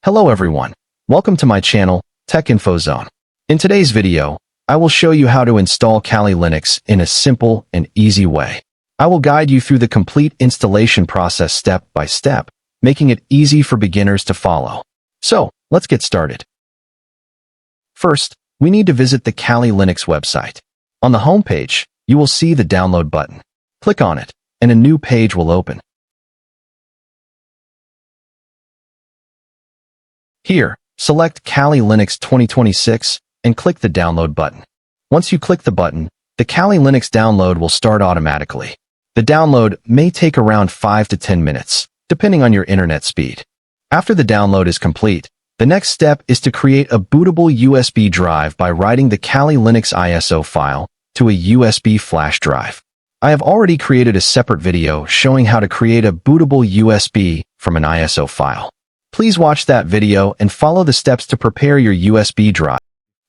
Hello everyone. Welcome to my channel, Tech Info Zone. In today's video, I will show you how to install Kali Linux in a simple and easy way. I will guide you through the complete installation process step by step, making it easy for beginners to follow. So, let's get started. First, we need to visit the Kali Linux website. On the home page, you will see the download button. Click on it, and a new page will open. Here, select Kali Linux 2026 and click the download button. Once you click the button, the Kali Linux download will start automatically. The download may take around 5 to 10 minutes, depending on your internet speed. After the download is complete, the next step is to create a bootable USB drive by writing the Kali Linux ISO file to a USB flash drive. I have already created a separate video showing how to create a bootable USB from an ISO file. Please watch that video and follow the steps to prepare your USB drive.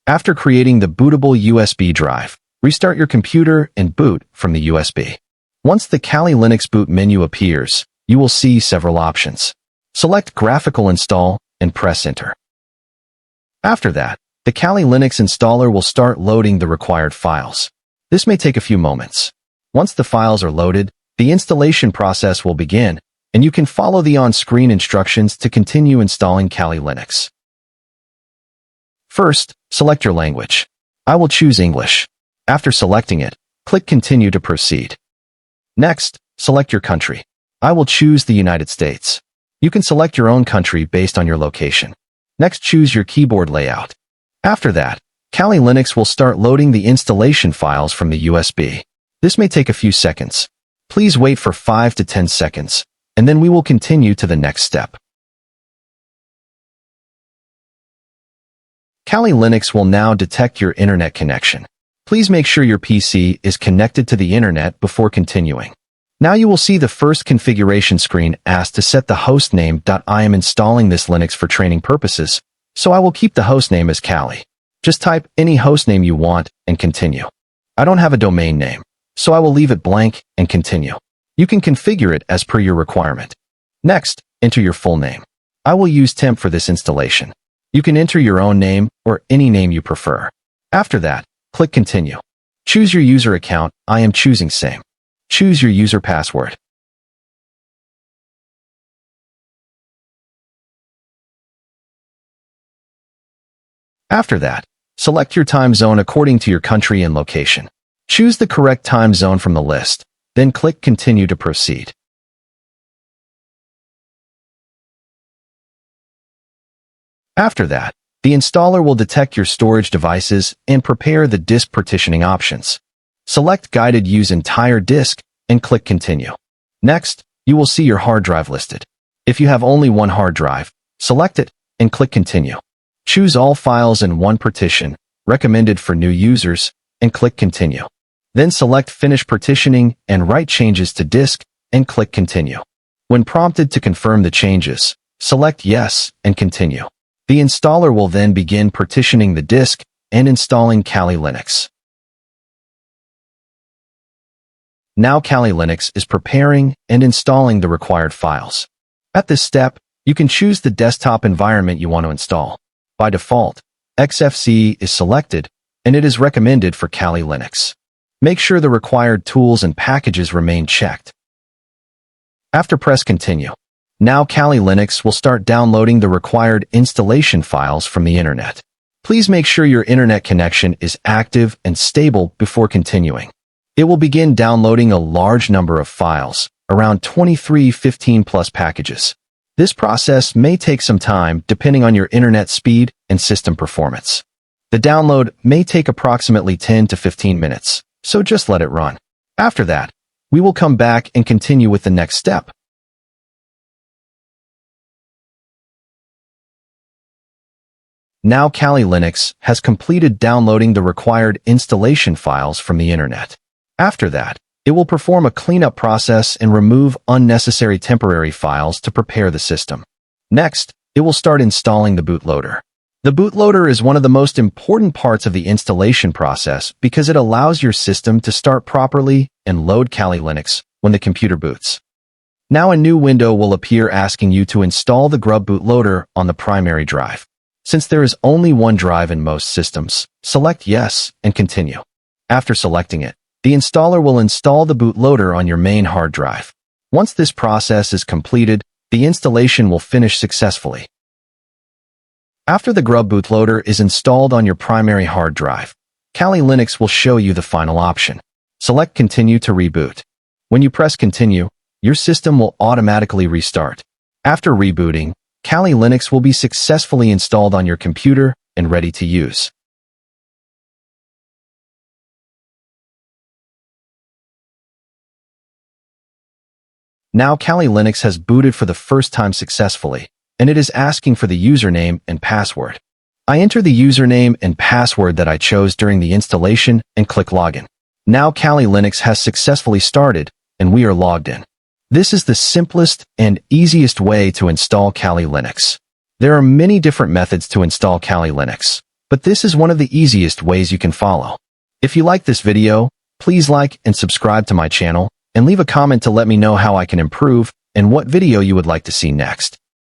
After creating the bootable USB drive, restart your computer and boot from the USB. Once the Kali Linux boot menu appears, you will see several options. Select Graphical Install and press Enter. After that, the Kali Linux installer will start loading the required files. This may take a few moments. Once the files are loaded, the installation process will begin, and you can follow the on-screen instructions to continue installing Kali Linux. First, select your language. I will choose English. After selecting it, click Continue to proceed. Next, select your country. I will choose the United States. You can select your own country based on your location. Next, choose your keyboard layout. After that, Kali Linux will start loading the installation files from the USB. This may take a few seconds. Please wait for 5 to 10 seconds, and then we will continue to the next step. Kali Linux will now detect your internet connection. Please make sure your PC is connected to the internet before continuing. Now you will see the first configuration screen asked to set the hostname. I am installing this Linux for training purposes, so I will keep the hostname as Kali. Just type any hostname you want and continue. I don't have a domain name, so I will leave it blank and continue. You can configure it as per your requirement. Next, enter your full name. I will use Temp for this installation. You can enter your own name or any name you prefer. After that, click Continue. Choose your user account. I am choosing same. Choose your user password. After that, select your time zone according to your country and location. Choose the correct time zone from the list. Then click Continue to proceed. After that, the installer will detect your storage devices and prepare the disk partitioning options. Select Guided Use Entire Disk and click Continue. Next, you will see your hard drive listed. If you have only one hard drive, select it and click Continue. Choose All Files in One Partition, recommended for new users, and click Continue. Then select Finish Partitioning and write changes to disk and click Continue. When prompted to confirm the changes, select Yes and continue. The installer will then begin partitioning the disk and installing Kali Linux. Now Kali Linux is preparing and installing the required files. At this step, you can choose the desktop environment you want to install. By default, XFCE is selected, and it is recommended for Kali Linux. Make sure the required tools and packages remain checked. After press Continue. Now Kali Linux will start downloading the required installation files from the internet. Please make sure your internet connection is active and stable before continuing. It will begin downloading a large number of files, around 15 plus packages. This process may take some time depending on your internet speed and system performance. The download may take approximately 10 to 15 minutes. So just let it run. After that, we will come back and continue with the next step. Now Kali Linux has completed downloading the required installation files from the internet. After that, it will perform a cleanup process and remove unnecessary temporary files to prepare the system. Next, it will start installing the bootloader. The bootloader is one of the most important parts of the installation process because it allows your system to start properly and load Kali Linux when the computer boots. Now a new window will appear asking you to install the Grub bootloader on the primary drive. Since there is only one drive in most systems, select Yes and continue. After selecting it, the installer will install the bootloader on your main hard drive. Once this process is completed, the installation will finish successfully. After the Grub bootloader is installed on your primary hard drive, Kali Linux will show you the final option. Select Continue to reboot. When you press Continue, your system will automatically restart. After rebooting, Kali Linux will be successfully installed on your computer and ready to use. Now Kali Linux has booted for the first time successfully, and it is asking for the username and password. I enter the username and password that I chose during the installation and click Login. Now Kali Linux has successfully started, and we are logged in. This is the simplest and easiest way to install Kali Linux. There are many different methods to install Kali Linux, but this is one of the easiest ways you can follow. If you like this video, please like and subscribe to my channel, and leave a comment to let me know how I can improve and what video you would like to see next.